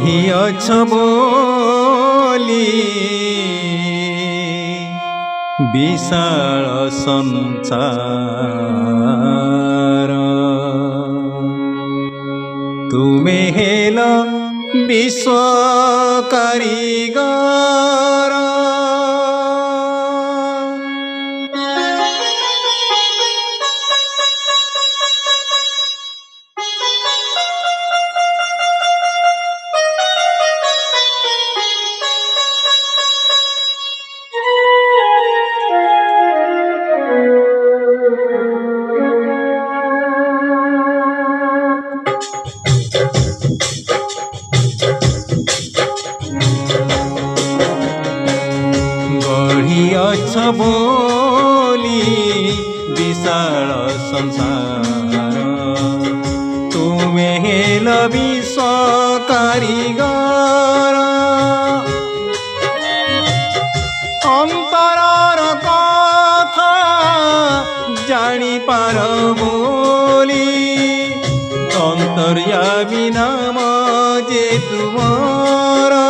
गढ़िअछ बोली विशाल संसार तुमे हेल विश्व कारीगर गढ़िअछ बोली विशाल संसार तुमे हेल विश्व कारीगर अंतरर कथा जानी पार बोली अंतर्यामी नाम जे तुमर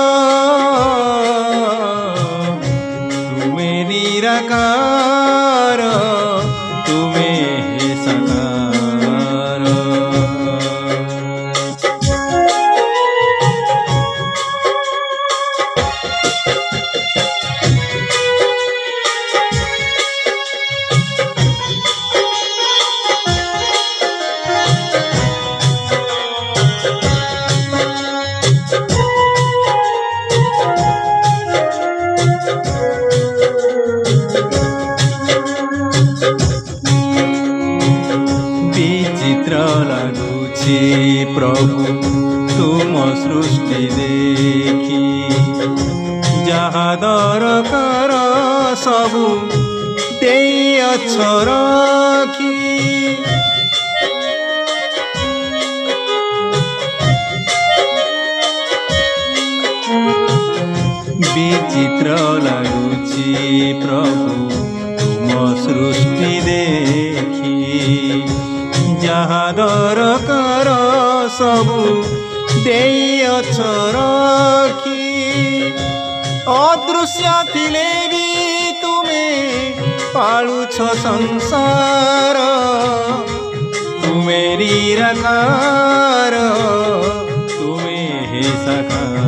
निराकार तुमे हे साकार विचित्र लगुछि प्रभु तुम सृष्टि देखी जहा दरकार सबु देइअछ रखी विचित्र लगुछि प्रभु तुम सृष्टि देखी जहा दरकार सबु देइअछ रखी अदृश्य थिले भी तुमे पालुछ संसार तुमे निराकार तुमे हे साकार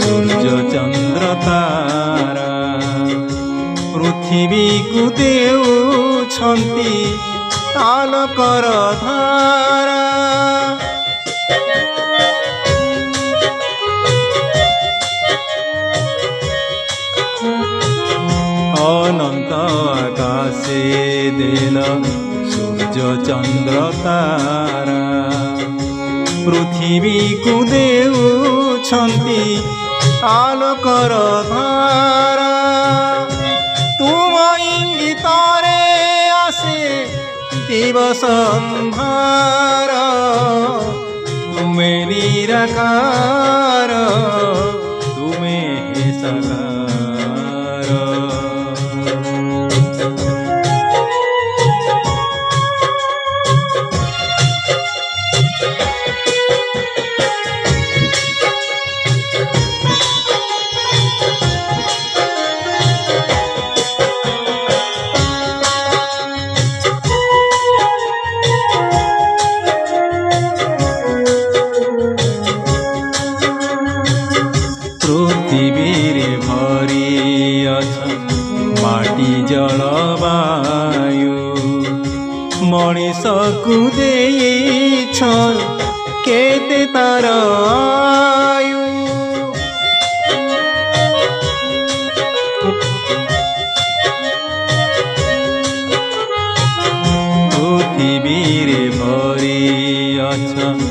सूर्य चंद्र तारा पृथ्वी को देउछन्ति आलोकर धारा अनंत आकाशे देल सूर्य चंद्र तारा पृथ्वी को देउछन्ति आलोकर धारा तुम इंगितरे आसे दिवस अंधार तुमे निराकार तुमे हे साकार पृथ्वी भरी माटी जलवायु मनीष को देइछ केते तार आयु पृथ्वी भरी अछ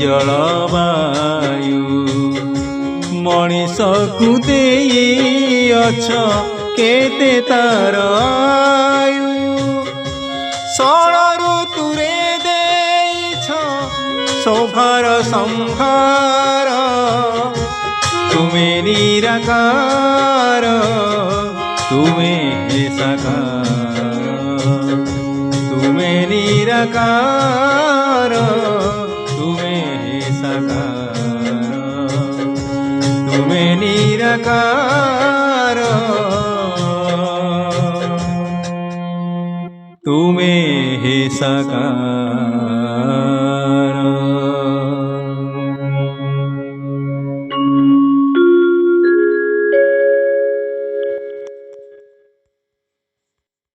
जलवायु मनीष को देइअछ केते तार आयु षोल ऋतुरे देइछ शोभार संहार तुमे निराकार तुमे साकार तुमे निराकार तुमे साकार तुमे निराकार तुमे साकार।